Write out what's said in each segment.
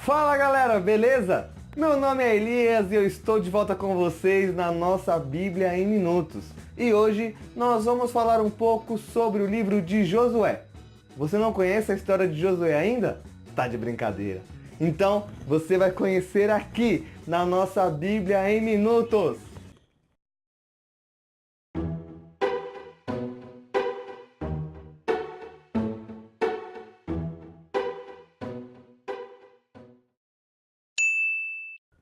Fala galera, beleza? Meu nome é Elias e eu estou de volta com vocês na nossa Bíblia em Minutos. E hoje nós vamos falar um pouco sobre o livro de Josué. Você não conhece a história de Josué ainda? Tá de brincadeira. Então você vai conhecer aqui na nossa Bíblia em Minutos.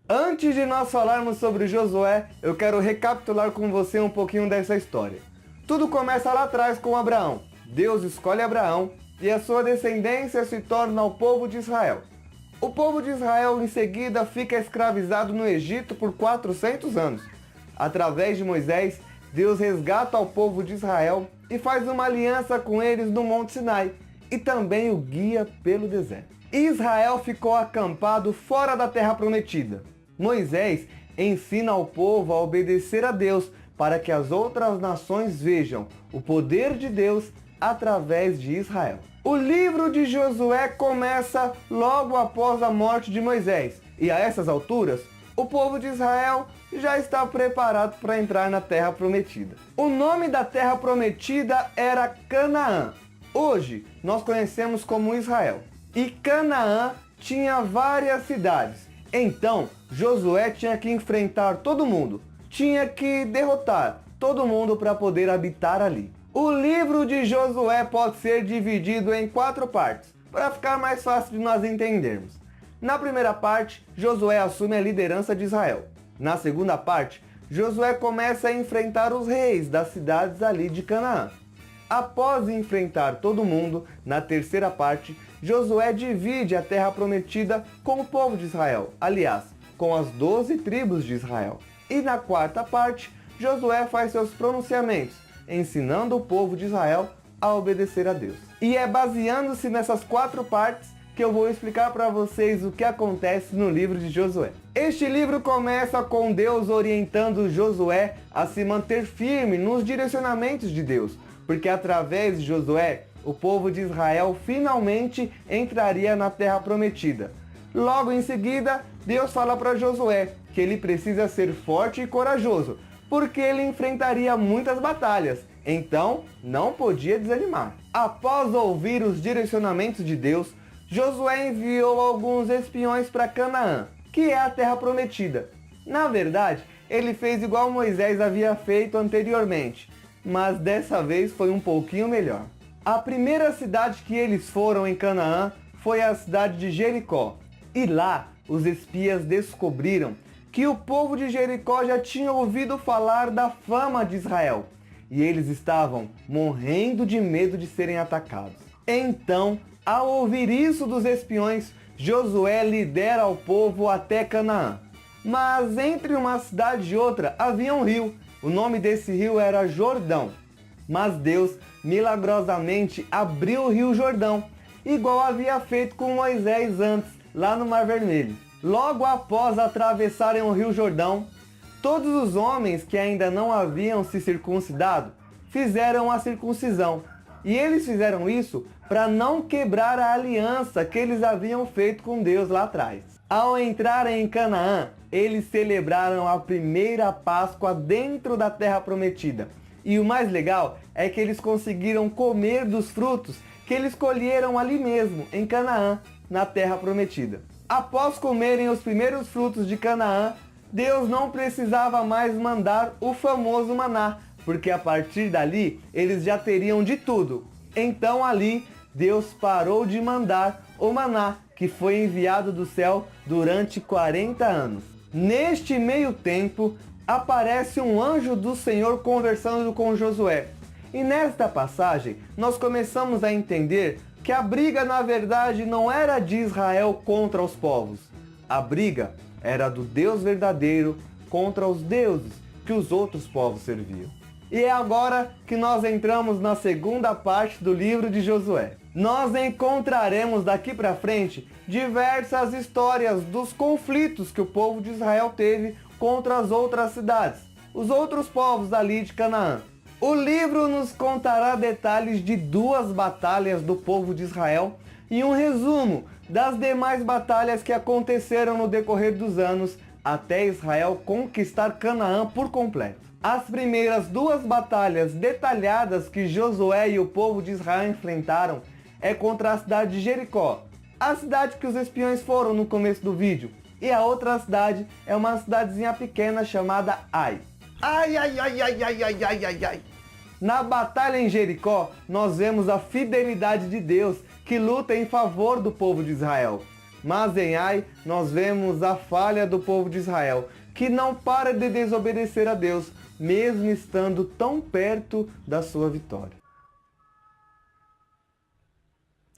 Antes de nós falarmos sobre Josué, eu quero recapitular com você um pouquinho dessa história. Tudo começa lá atrás com Abraão. Deus escolhe Abraão e a sua descendência se torna o povo de Israel. O povo de Israel em seguida fica escravizado no Egito por 400 anos. Através de Moisés, Deus resgata o povo de Israel e faz uma aliança com eles no Monte Sinai e também o guia pelo deserto. Israel ficou acampado fora da terra prometida. Moisés ensina o povo a obedecer a Deus para que as outras nações vejam o poder de Deus através de Israel. O livro de Josué começa logo após a morte de Moisés e a essas alturas o povo de Israel já está preparado para entrar na terra prometida. O nome da terra prometida era Canaã. Hoje nós conhecemos como Israel. E Canaã tinha várias cidades. Então, Josué tinha que enfrentar todo mundo. Tinha que derrotar todo mundo para poder habitar ali. O livro de Josué pode ser dividido em 4 partes, para ficar mais fácil de nós entendermos. Na primeira parte, Josué assume a liderança de Israel. Na segunda parte, Josué começa a enfrentar os reis das cidades ali de Canaã. Após enfrentar todo mundo, na terceira parte, Josué divide a terra prometida com o povo de Israel, aliás, com as 12 tribos de Israel. E na quarta parte, Josué faz seus pronunciamentos, ensinando o povo de Israel a obedecer a Deus. E é baseando-se nessas 4 partes que eu vou explicar para vocês o que acontece no livro de Josué. Este livro começa com Deus orientando Josué a se manter firme nos direcionamentos de Deus, porque através de Josué, o povo de Israel finalmente entraria na terra prometida. Logo em seguida, Deus fala para Josué que ele precisa ser forte e corajoso, porque ele enfrentaria muitas batalhas, então não podia desanimar. Após ouvir os direcionamentos de Deus, Josué enviou alguns espiões para Canaã, que é a terra prometida. Na verdade, ele fez igual Moisés havia feito anteriormente, mas dessa vez foi um pouquinho melhor. A primeira cidade que eles foram em Canaã foi a cidade de Jericó. E lá, os espias descobriram que o povo de Jericó já tinha ouvido falar da fama de Israel. E eles estavam morrendo de medo de serem atacados. Então, ao ouvir isso dos espiões, Josué lidera o povo até Canaã. Mas entre uma cidade e outra havia um rio. O nome desse rio era Jordão. Mas Deus milagrosamente abriu o rio Jordão, igual havia feito com Moisés antes, lá no Mar Vermelho. Logo após atravessarem o rio Jordão, todos os homens que ainda não haviam se circuncidado fizeram a circuncisão. E eles fizeram isso para não quebrar a aliança que eles haviam feito com Deus lá atrás. Ao entrarem em Canaã, eles celebraram a primeira Páscoa dentro da terra prometida. E o mais legal é que eles conseguiram comer dos frutos que eles colheram ali mesmo, em Canaã, na terra prometida. Após comerem os primeiros frutos de Canaã, Deus não precisava mais mandar o famoso maná, porque a partir dali eles já teriam de tudo. Então ali Deus parou de mandar o maná, que foi enviado do céu durante 40 anos. Neste meio tempo, aparece um anjo do Senhor conversando com Josué. E nesta passagem, nós começamos a entender que a briga na verdade não era de Israel contra os povos. A briga era do Deus verdadeiro contra os deuses que os outros povos serviam. E é agora que nós entramos na segunda parte do livro de Josué. Nós encontraremos daqui para frente diversas histórias dos conflitos que o povo de Israel teve contra as outras cidades, os outros povos ali de Canaã. O livro nos contará detalhes de 2 batalhas do povo de Israel e um resumo das demais batalhas que aconteceram no decorrer dos anos até Israel conquistar Canaã por completo. As primeiras duas batalhas detalhadas que Josué e o povo de Israel enfrentaram é contra a cidade de Jericó, a cidade que os espiões foram no começo do vídeo, e a outra cidade é uma cidadezinha pequena chamada Ai. Ai, ai, ai, ai, ai, ai, ai, ai, ai. Na batalha em Jericó, nós vemos a fidelidade de Deus que luta em favor do povo de Israel. Mas em Ai, nós vemos a falha do povo de Israel, que não para de desobedecer a Deus, mesmo estando tão perto da sua vitória.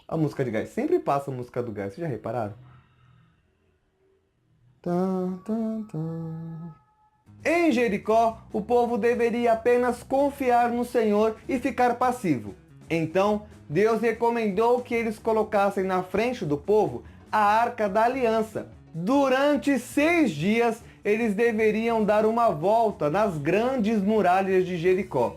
A música de Gai, sempre passa a música do Gai, vocês já repararam? Em Jericó, o povo deveria apenas confiar no Senhor e ficar passivo. Então, Deus recomendou que eles colocassem na frente do povo a Arca da Aliança. Durante 6 dias, eles deveriam dar uma volta nas grandes muralhas de Jericó.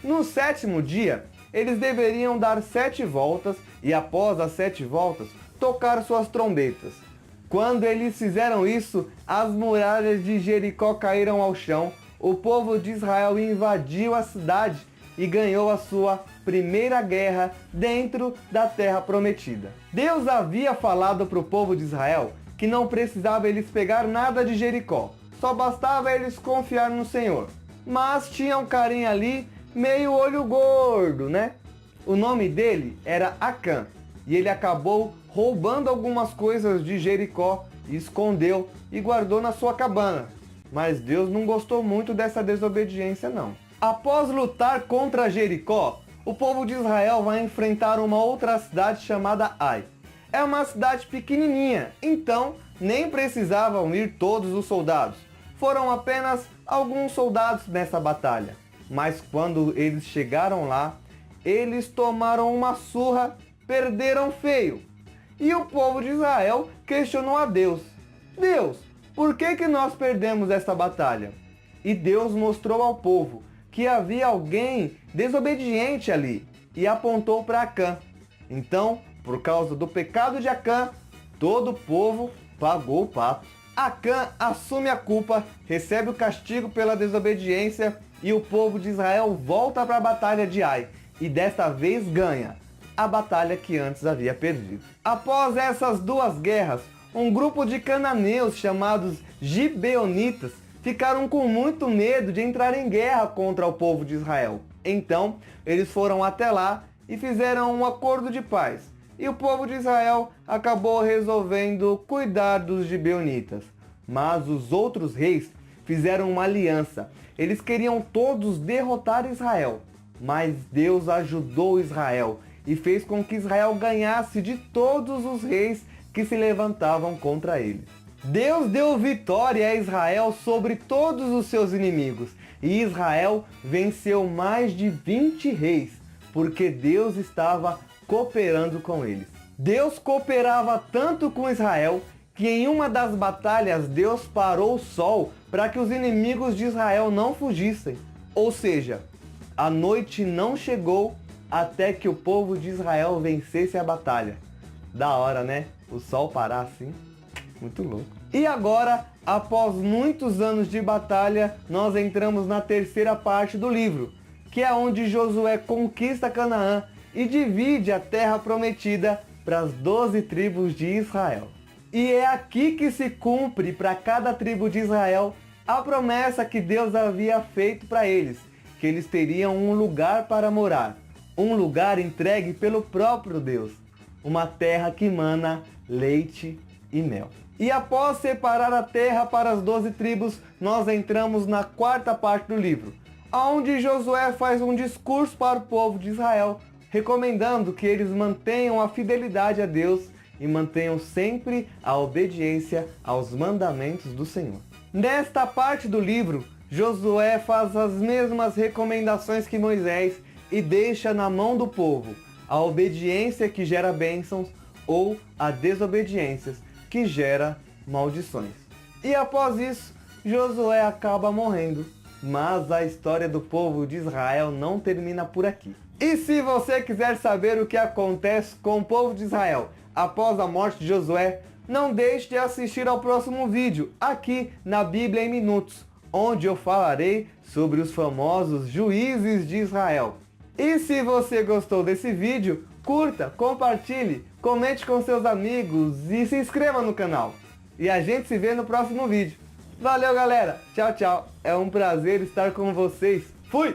No 7º dia, eles deveriam dar 7 voltas e após as 7 voltas, tocar suas trombetas. Quando eles fizeram isso, as muralhas de Jericó caíram ao chão, o povo de Israel invadiu a cidade e ganhou a sua primeira guerra dentro da terra prometida. Deus havia falado para o povo de Israel que não precisava eles pegar nada de Jericó, só bastava eles confiar no Senhor. Mas tinha um carinha ali, meio olho gordo, né? O nome dele era Acã, e ele acabou roubando algumas coisas de Jericó, escondeu e guardou na sua cabana. Mas Deus não gostou muito dessa desobediência não. Após lutar contra Jericó, o povo de Israel vai enfrentar uma outra cidade chamada Ai. É uma cidade pequenininha, então nem precisavam ir todos os soldados. Foram apenas alguns soldados nessa batalha. Mas quando eles chegaram lá, eles tomaram uma surra, perderam feio. E o povo de Israel questionou a Deus. Deus, por que nós perdemos essa batalha? E Deus mostrou ao povo que havia alguém desobediente ali e apontou para Acã. Então, por causa do pecado de Acã, todo o povo pagou o pato. Acã assume a culpa, recebe o castigo pela desobediência e o povo de Israel volta para a batalha de Ai e desta vez ganha a batalha que antes havia perdido. Após essas duas guerras, um grupo de cananeus chamados gibeonitas ficaram com muito medo de entrar em guerra contra o povo de Israel. Então, eles foram até lá e fizeram um acordo de paz. E o povo de Israel acabou resolvendo cuidar dos gibeonitas. Mas os outros reis fizeram uma aliança. Eles queriam todos derrotar Israel. Mas Deus ajudou Israel e fez com que Israel ganhasse de todos os reis que se levantavam contra ele. Deus deu vitória a Israel sobre todos os seus inimigos, e Israel venceu mais de 20 reis, porque Deus estava cooperando com eles. Deus cooperava tanto com Israel, que em uma das batalhas Deus parou o sol para que os inimigos de Israel não fugissem. Ou seja, a noite não chegou até que o povo de Israel vencesse a batalha. Da hora, né? O sol parar assim. Muito louco. E agora, após muitos anos de batalha, nós entramos na terceira parte do livro, que é onde Josué conquista Canaã e divide a terra prometida para as 12 tribos de Israel. E é aqui que se cumpre para cada tribo de Israel a promessa que Deus havia feito para eles, que eles teriam um lugar para morar, um lugar entregue pelo próprio Deus, uma terra que mana leite e mel. E após separar a terra para as 12 tribos, nós entramos na quarta parte do livro, onde Josué faz um discurso para o povo de Israel, recomendando que eles mantenham a fidelidade a Deus e mantenham sempre a obediência aos mandamentos do Senhor. Nesta parte do livro, Josué faz as mesmas recomendações que Moisés e deixa na mão do povo a obediência que gera bênçãos ou a desobediência que gera maldições. E após isso, Josué acaba morrendo. Mas a história do povo de Israel não termina por aqui. E se você quiser saber o que acontece com o povo de Israel após a morte de Josué, não deixe de assistir ao próximo vídeo, aqui na Bíblia em Minutos, onde eu falarei sobre os famosos juízes de Israel. E se você gostou desse vídeo, curta, compartilhe, comente com seus amigos e se inscreva no canal. E a gente se vê no próximo vídeo. Valeu, galera. Tchau, tchau. É um prazer estar com vocês. Fui!